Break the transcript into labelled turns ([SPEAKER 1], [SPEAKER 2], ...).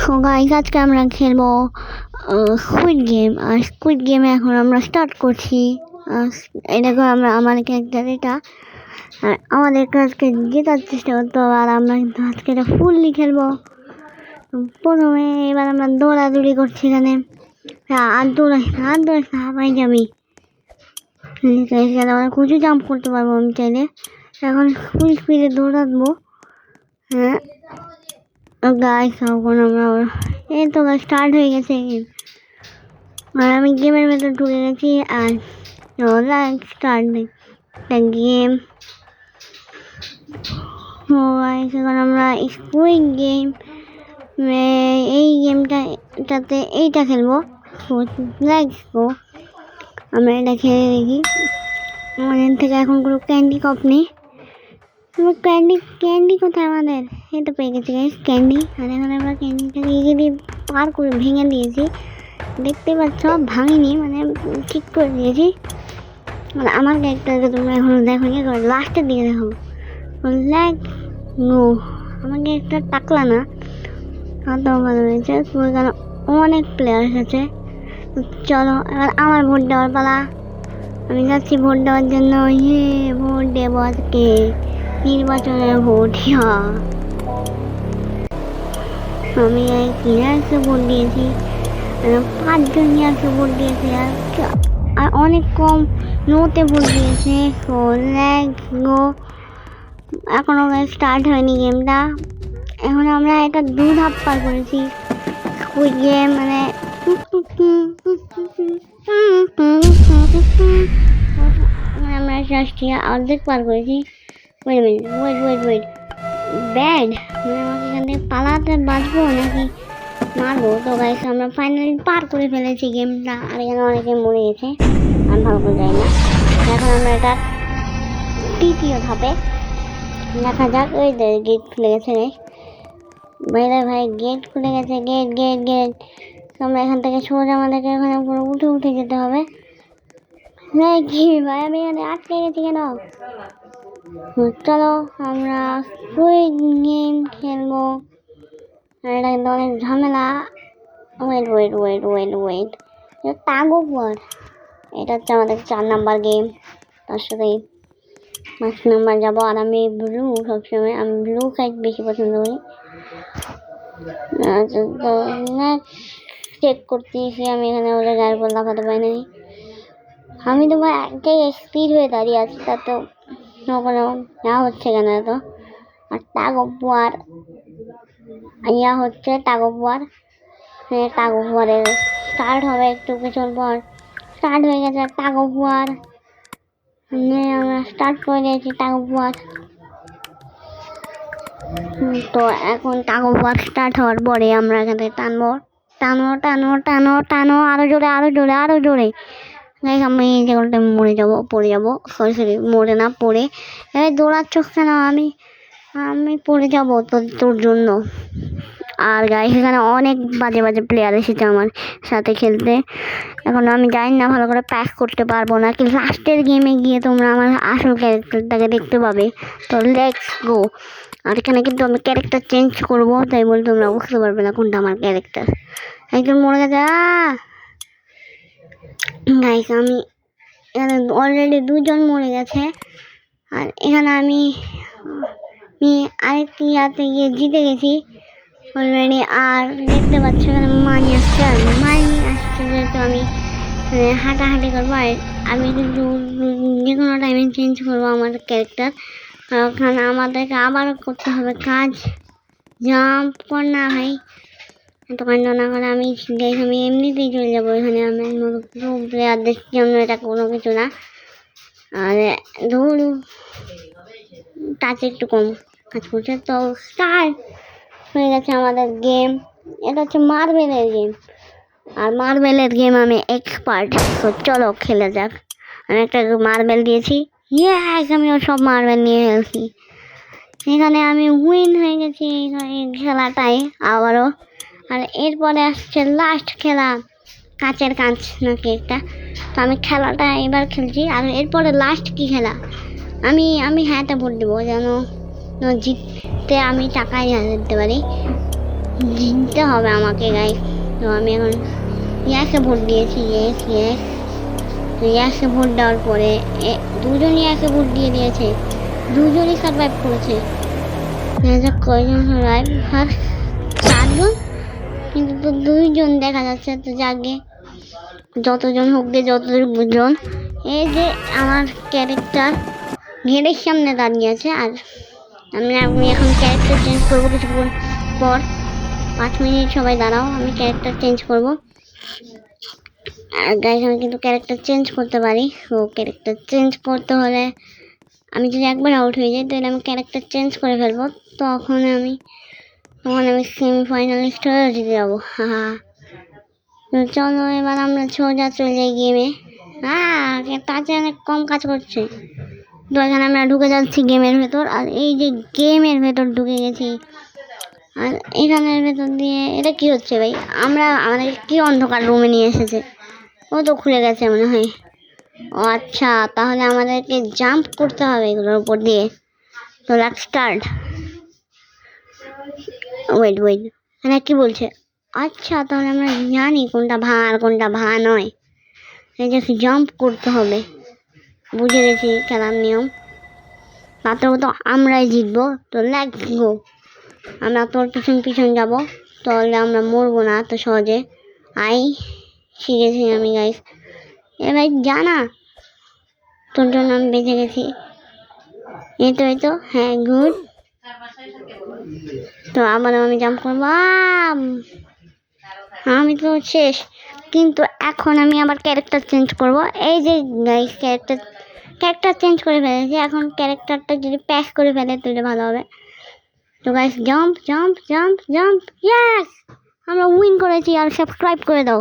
[SPEAKER 1] So guys, আজকে আমরা খেলবো স্কুইড গেম। আর স্কুইড গেমে এখন আমরা স্টার্ট করছি। এই দেখো আমার ক্যারেক্টার এটা। আর আমাদেরকে আজকে জেতার চেষ্টা করতে হবে। আর আমরা কিন্তু আজকে এটা ফুললি খেলবো। প্রথমে এবার আমরা দৌড়াদৌড়ি করছি এখানে। আর দৌড়াই না হাঁপাই যাবি। আমরা কুচু জাম্প করতে পারবো আমি চাইলে। এখন ফুল স্পিডে দৌড়াবো। হ্যাঁ গাইস, এখন আমরা এই তো স্টার্ট হয়ে গেছে গেম। আর আমি গেমের ভেতর ঢুকে গেছি। আর স্টার্ট গেম। এখন আমরা স্কুইড গেম, এই গেমটাতে এইটা খেলবো। আমরা এটা খেলে দেখি। আমাদের থেকে এখন কোনো ক্যান্ডি কপ নেই। ক্যান্ডি কোথায় আমাদের? এই তো পেয়ে গেছি ক্যান্ডি। আর এখন আমরা ক্যান্ডিটাকে ইজিলি পার করে ভেঙে দিয়েছি। দেখতে পাচ্ছ, ভাঙিনি, মানে ঠিক করে দিয়েছি। মানে আমার ক্যারেক্টারকে তোমরা এখনো দেখো নি, লাস্টের দিকে দেখো। আমার ক্যারেক্টার টাকলা না, কত ভালো হয়েছে। ওইখানে অনেক প্লেয়ার আছে। চলো এবার আমার ভোট দেওয়ার পালা। আমি যাচ্ছি ভোট দেওয়ার জন্য। ভোট দেবো আজকে, নির্বাচনের ভোট। আমি একশো ভোট দিয়েছি, 5 জন একশো ভোট দিয়েছে। আর অনেক কম নোতে ভোট দিয়েছে। এখনো স্টার্ট হয়নি গেমটা। এখন আমরা এটা 2 ধাপ পার করেছি স্কুইড গেম। মানে আমরা অর্ধেক পার করেছি। ওয়েট ব্যাড, মানে আমাকে এখান থেকে পালাতে বাঁচবো নাকি মারবো? তো গাইস, আমরা ফাইনালি পার করে ফেলেছি গেমটা। আর এখানে অনেকে মরে গেছে, আমি ভালো করে যাই না। এখন আমরা এটা তৃতীয় ধাপে দেখা যাক। ওই গেট খুলে গেছে ভাই, গেট খুলে গেছে। গেট আমরা এখান থেকে সোজা আমাদেরকে এখানে পুরো উঠে যেতে হবে। কি ভাই, আমি এখানে আটকে গেছি কেন? চলো আমরা স্কুইড গেম খেলবো। এটা কিন্তু অনেক ঝামেলা। Wait tug of war. এটা হচ্ছে আমাদের 4 নাম্বার গেম। তার সাথে 5 নাম্বার যাবো। আর আমি ব্লু, সবসময় আমি ব্লু সাইড বেশি পছন্দ করি। তো চেক করতেছি আমি এখানে ওদের গায়ের উপর লাফাতে পারি নাই। আমি তো ভাই একটাই স্পিড হয়ে দাঁড়িয়ে আছি, তা তো কোনো ইয়া হচ্ছে কেন তো? আর টাগ অফ ওয়ার ইয়া হচ্ছে, টাগ অফ ওয়ারের স্টার্ট হবে একটু কিছুক্ষণ পর। স্টার্ট হয়ে গেছে টাগ অফ ওয়ার। আমরা স্টার্ট করে দিয়েছি টাগ অফ ওয়ার। তো এখন টাগ অফ ওয়ার স্টার্ট হওয়ার পরে আমরা এখান থেকে টানো আরো জোরে। আমি যেগুলোতে পড়ে যাবো। সরি মরে না, পড়ে দৌড়াচ্ছ কেন? আমি পড়ে যাবো তোর জন্য। আর গাইস, এখানে অনেক বাজে প্লেয়ার এসেছে আমার সাথে খেলতে। এখন আমি জানি না ভালো করে প্যাক করতে পারবো না, কিন্তু লাস্টের গেমে গিয়ে তোমরা আমার আসল ক্যারেক্টারটাকে দেখতে পাবে। তো লেটস গো। আর এখানে কিন্তু আমি ক্যারেক্টার চেঞ্জ করবো, তাই বলে তোমরা বুঝতে পারবে না কোনটা আমার ক্যারেক্টার। একজন মরে গেছে। গাইস, আমি এখানে অলরেডি 2 জন মরে গেছে। আর এখানে আমি আরেকটি ইয়াতে গিয়ে জিতে গেছি অলরেডি। আর দেখতে পাচ্ছ এখানে মানি আসছে যেহেতু আমি হাঁটাহাঁটি করবো। আর আমি কিন্তু যে কোনো টাইমে চেঞ্জ করবো আমার ক্যারেক্টার। ওখানে আমাদেরকে আবারও করতে হবে কাজ। জাম্প কর না ভাই, এত কাণ্ড না করে। আমি এমনিতেই চলে যাবো। এখানে আমি প্লেয়ারদের জন্য এটা কোনো কিছু না। আর ধরু টাচে একটু কম কাজ করছে। তো স্টার্ট হয়ে গেছে আমাদের গেম। এটা হচ্ছে মার্বেলের গেম। আর মার্বেলের গেম আমি এক্সপার্ট। তো চলো খেলে যাক। আমি একটা মার্বেল দিয়েছি। আমিও সব মার্বেল নিয়ে খেলছি। এখানে আমি উইন হয়ে গেছি এই খেলাটাই আবারও। আর এরপরে আসছে লাস্ট খেলা, কাঁচের কাঁচ নাকি একটা। তো আমি খেলাটা এবার খেলছি। আর এরপরে লাস্ট কি খেলা, আমি হ্যাঁটা ভোট দেবো যেন জিততে আমি টাকাই দিতে পারি। জিততে হবে আমাকে গাইস। তো আমি এখন ইয়াকে ভোট দিয়েছি, ইয়েস ইয়েস। তো ইয়াকে ভোট দেওয়ার পরে দুজনই ইয়াকে ভোট দিয়ে দিয়েছে, দুজনই সার্ভাইভ করেছে। কয়জন সার্ভাইভ? চারজন, কিন্তু তো দুইজন দেখা যাচ্ছে। তো যাকে যতজন হোক গে, যতজন। এই যে আমার ক্যারেক্টার ঘেরের সামনে দাঁড়িয়ে আছে, আর আমি এখন ক্যারেক্টার চেঞ্জ করবো কিছুক্ষণ পর। 5 মিনিট সবাই দাঁড়াও, আমি ক্যারেক্টার চেঞ্জ করব। আর গাইস আমি কিন্তু ক্যারেক্টার চেঞ্জ করতে পারি। তো ক্যারেক্টার চেঞ্জ করতে হলে আমি যদি একবার আউট হয়ে যাই তাহলে আমি ক্যারেক্টার চেঞ্জ করে ফেলবো। তখন আমি সেমিফাইনালিস্ট হয়ে জিতে যাবো। তো চলো এবার আমরা সোজা চলে যাই গেমে। তার চেয়ে অনেক কম কাজ করছে। তো এখানে আমরা ঢুকে যাচ্ছি গেমের ভেতর, আর এই যে গেমের ভেতর ঢুকে গেছি। আর এখানের ভেতর দিয়ে এটা কি হচ্ছে ভাই? আমাদের কি অন্ধকার রুমে নিয়ে এসেছে? ও তো খুলে গেছে মনে হয়। ও আচ্ছা, তাহলে আমাদেরকে জাম্প করতে হবে এগুলোর উপর দিয়ে। তো লেটস স্টার্ট। ওয়েট এখানে কি বলছে? আচ্ছা, তাহলে আমরা জানি কোনটা ভা আর কোনটা ভা নয়। এই যে জাম্প করতে হবে, বুঝে গেছি খেলার নিয়ম। মাত্র তো আমরাই জিতবো। তো লেটস গো, আমরা তোর পিছন যাবো, তাহলে আমরা মরবো না তো সহজে। শিখেছি আমি গাইস। ভাই জানা, তোর জন্য আমি বেঁচে গেছি। এই তো হ্যাঁ, গুড। তো আবার আমি জাম্প করবো। আমি তো শেষ, কিন্তু এখন আমি আবার ক্যারেক্টার চেঞ্জ করব। এই যে গাইস ক্যারেক্টার চেঞ্জ করে ফেলেছি। এখন ক্যারেক্টারটা যদি প্যাস করে ফেলে তাহলে ভালো হবে। তো গাইস জাম্প, ইয়েস, আমরা উইন করেছি। আর সাবস্ক্রাইব করে দাও।